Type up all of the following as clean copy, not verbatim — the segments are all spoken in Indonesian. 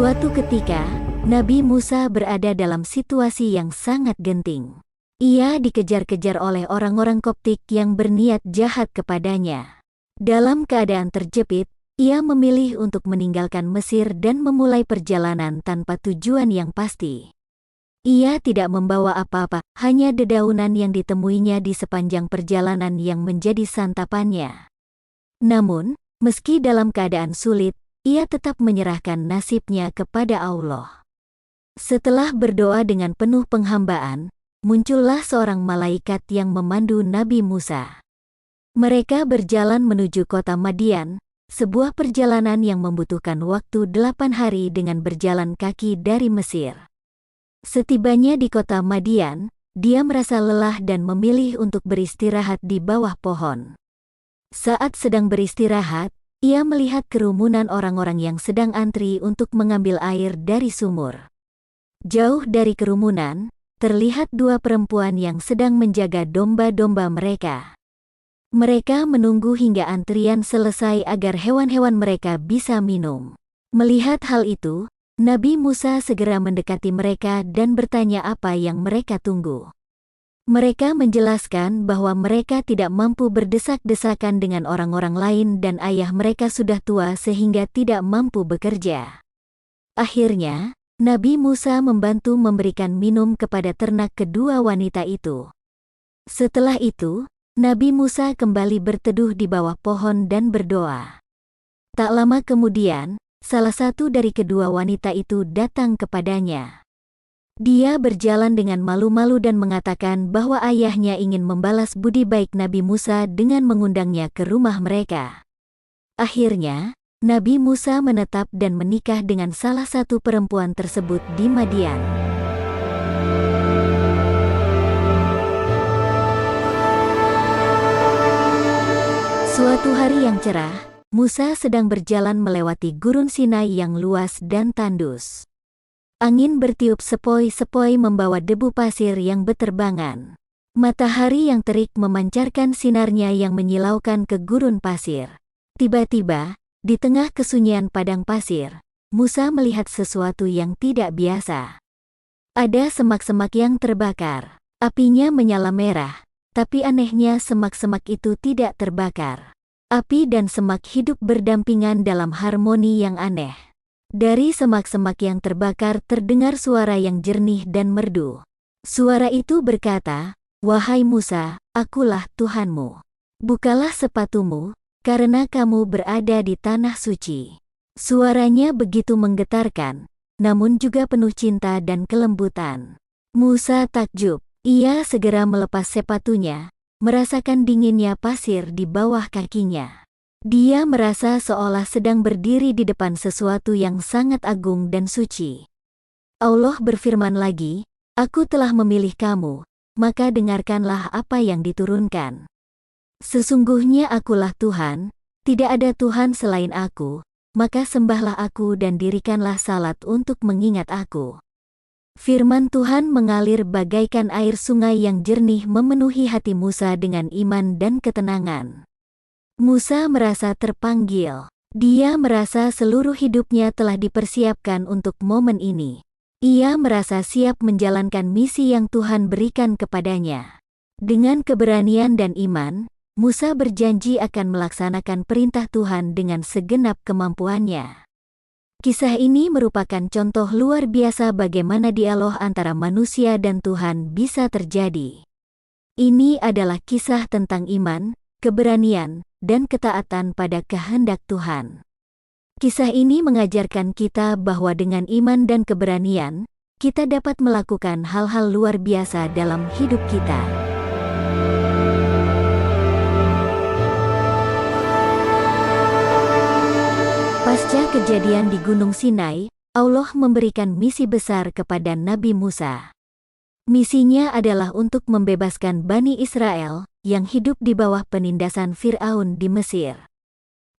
Suatu ketika, Nabi Musa berada dalam situasi yang sangat genting. Ia dikejar-kejar oleh orang-orang Koptik yang berniat jahat kepadanya. Dalam keadaan terjepit, ia memilih untuk meninggalkan Mesir dan memulai perjalanan tanpa tujuan yang pasti. Ia tidak membawa apa-apa, hanya dedaunan yang ditemuinya di sepanjang perjalanan yang menjadi santapannya. Namun, meski dalam keadaan sulit, ia tetap menyerahkan nasibnya kepada Allah. Setelah berdoa dengan penuh penghambaan, muncullah seorang malaikat yang memandu Nabi Musa. Mereka berjalan menuju kota Madian, sebuah perjalanan yang membutuhkan waktu 8 hari dengan berjalan kaki dari Mesir. Setibanya di kota Madian, dia merasa lelah dan memilih untuk beristirahat di bawah pohon. Saat sedang beristirahat, ia melihat kerumunan orang-orang yang sedang antri untuk mengambil air dari sumur. Jauh dari kerumunan, terlihat dua perempuan yang sedang menjaga domba-domba mereka. Mereka menunggu hingga antrian selesai agar hewan-hewan mereka bisa minum. Melihat hal itu, Nabi Musa segera mendekati mereka dan bertanya apa yang mereka tunggu. Mereka menjelaskan bahwa mereka tidak mampu berdesak-desakan dengan orang-orang lain dan ayah mereka sudah tua sehingga tidak mampu bekerja. Akhirnya, Nabi Musa membantu memberikan minum kepada ternak kedua wanita itu. Setelah itu, Nabi Musa kembali berteduh di bawah pohon dan berdoa. Tak lama kemudian, salah satu dari kedua wanita itu datang kepadanya. Dia berjalan dengan malu-malu dan mengatakan bahwa ayahnya ingin membalas budi baik Nabi Musa dengan mengundangnya ke rumah mereka. Akhirnya, Nabi Musa menetap dan menikah dengan salah satu perempuan tersebut di Madian. Suatu hari yang cerah, Musa sedang berjalan melewati gurun Sinai yang luas dan tandus. Angin bertiup sepoi-sepoi membawa debu pasir yang beterbangan. Matahari yang terik memancarkan sinarnya yang menyilaukan ke gurun pasir. Tiba-tiba, di tengah kesunyian padang pasir, Musa melihat sesuatu yang tidak biasa. Ada semak-semak yang terbakar. Apinya menyala merah, tapi anehnya semak-semak itu tidak terbakar. Api dan semak hidup berdampingan dalam harmoni yang aneh. Dari semak-semak yang terbakar terdengar suara yang jernih dan merdu. Suara itu berkata, "Wahai Musa, akulah Tuhanmu. Bukalah sepatumu, karena kamu berada di tanah suci." Suaranya begitu menggetarkan, namun juga penuh cinta dan kelembutan. Musa takjub. Ia segera melepas sepatunya, merasakan dinginnya pasir di bawah kakinya. Dia merasa seolah sedang berdiri di depan sesuatu yang sangat agung dan suci. Allah berfirman lagi, "Aku telah memilih kamu, maka dengarkanlah apa yang diturunkan. Sesungguhnya akulah Tuhan, tidak ada Tuhan selain aku, maka sembahlah aku dan dirikanlah salat untuk mengingat aku." Firman Tuhan mengalir bagaikan air sungai yang jernih memenuhi hati Musa dengan iman dan ketenangan. Musa merasa terpanggil. Dia merasa seluruh hidupnya telah dipersiapkan untuk momen ini. Ia merasa siap menjalankan misi yang Tuhan berikan kepadanya. Dengan keberanian dan iman, Musa berjanji akan melaksanakan perintah Tuhan dengan segenap kemampuannya. Kisah ini merupakan contoh luar biasa bagaimana dialog antara manusia dan Tuhan bisa terjadi. Ini adalah kisah tentang iman, keberanian, dan ketaatan pada kehendak Tuhan. Kisah ini mengajarkan kita bahwa dengan iman dan keberanian, kita dapat melakukan hal-hal luar biasa dalam hidup kita. Pasca kejadian di Gunung Sinai, Allah memberikan misi besar kepada Nabi Musa. Misinya adalah untuk membebaskan Bani Israel yang hidup di bawah penindasan Fir'aun di Mesir.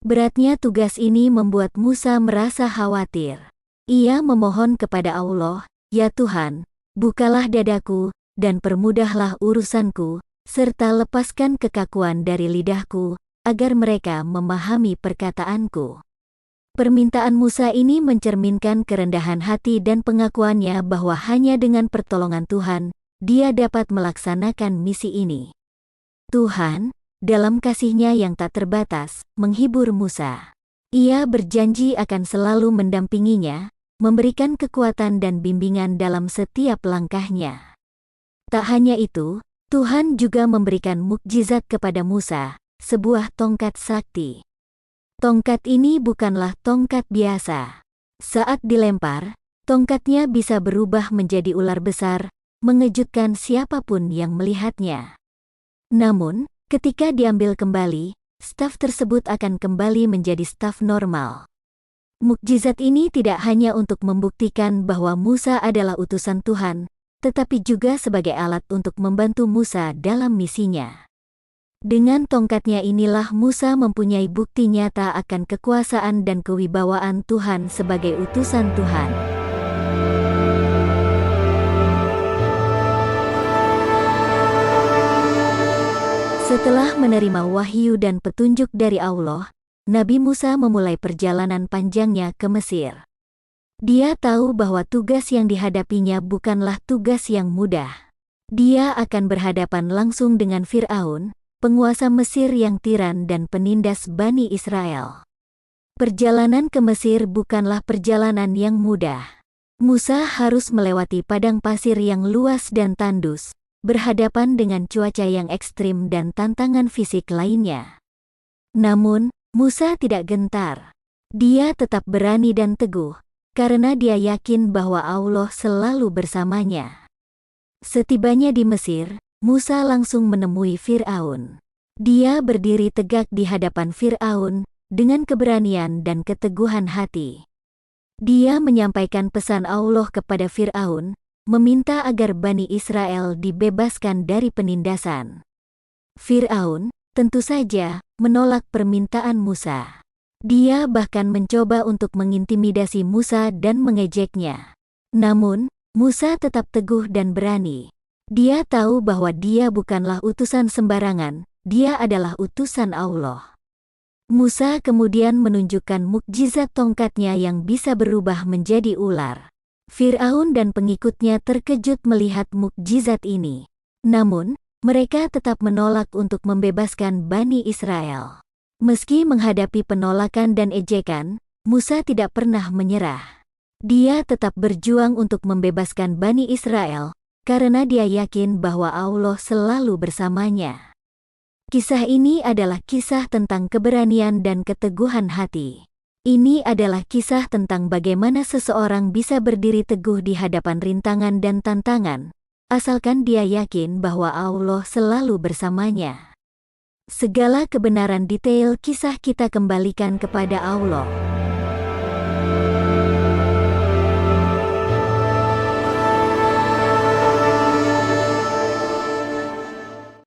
Beratnya tugas ini membuat Musa merasa khawatir. Ia memohon kepada Allah, "Ya Tuhan, bukalah dadaku, dan permudahlah urusanku, serta lepaskan kekakuan dari lidahku, agar mereka memahami perkataanku." Permintaan Musa ini mencerminkan kerendahan hati dan pengakuannya bahwa hanya dengan pertolongan Tuhan, dia dapat melaksanakan misi ini. Tuhan, dalam kasih-Nya yang tak terbatas, menghibur Musa. Ia berjanji akan selalu mendampinginya, memberikan kekuatan dan bimbingan dalam setiap langkahnya. Tak hanya itu, Tuhan juga memberikan mukjizat kepada Musa, sebuah tongkat sakti. Tongkat ini bukanlah tongkat biasa. Saat dilempar, tongkatnya bisa berubah menjadi ular besar, mengejutkan siapapun yang melihatnya. Namun, ketika diambil kembali, staf tersebut akan kembali menjadi staf normal. Mukjizat ini tidak hanya untuk membuktikan bahwa Musa adalah utusan Tuhan, tetapi juga sebagai alat untuk membantu Musa dalam misinya. Dengan tongkatnya inilah Musa mempunyai bukti nyata akan kekuasaan dan kewibawaan Tuhan sebagai utusan Tuhan. Setelah menerima wahyu dan petunjuk dari Allah, Nabi Musa memulai perjalanan panjangnya ke Mesir. Dia tahu bahwa tugas yang dihadapinya bukanlah tugas yang mudah. Dia akan berhadapan langsung dengan Fir'aun, penguasa Mesir yang tiran dan penindas Bani Israel. Perjalanan ke Mesir bukanlah perjalanan yang mudah. Musa harus melewati padang pasir yang luas dan tandus, berhadapan dengan cuaca yang ekstrim dan tantangan fisik lainnya. Namun, Musa tidak gentar. Dia tetap berani dan teguh, karena dia yakin bahwa Allah selalu bersamanya. Setibanya di Mesir, Musa langsung menemui Fir'aun. Dia berdiri tegak di hadapan Fir'aun, dengan keberanian dan keteguhan hati. Dia menyampaikan pesan Allah kepada Fir'aun, meminta agar Bani Israel dibebaskan dari penindasan. Fir'aun, tentu saja, menolak permintaan Musa. Dia bahkan mencoba untuk mengintimidasi Musa dan mengejeknya. Namun, Musa tetap teguh dan berani. Dia tahu bahwa dia bukanlah utusan sembarangan, dia adalah utusan Allah. Musa kemudian menunjukkan mukjizat tongkatnya yang bisa berubah menjadi ular. Fir'aun dan pengikutnya terkejut melihat mukjizat ini. Namun, mereka tetap menolak untuk membebaskan Bani Israel. Meski menghadapi penolakan dan ejekan, Musa tidak pernah menyerah. Dia tetap berjuang untuk membebaskan Bani Israel, karena dia yakin bahwa Allah selalu bersamanya. Kisah ini adalah kisah tentang keberanian dan keteguhan hati. Ini adalah kisah tentang bagaimana seseorang bisa berdiri teguh di hadapan rintangan dan tantangan, asalkan dia yakin bahwa Allah selalu bersamanya. Segala kebenaran detail kisah kita kembalikan kepada Allah.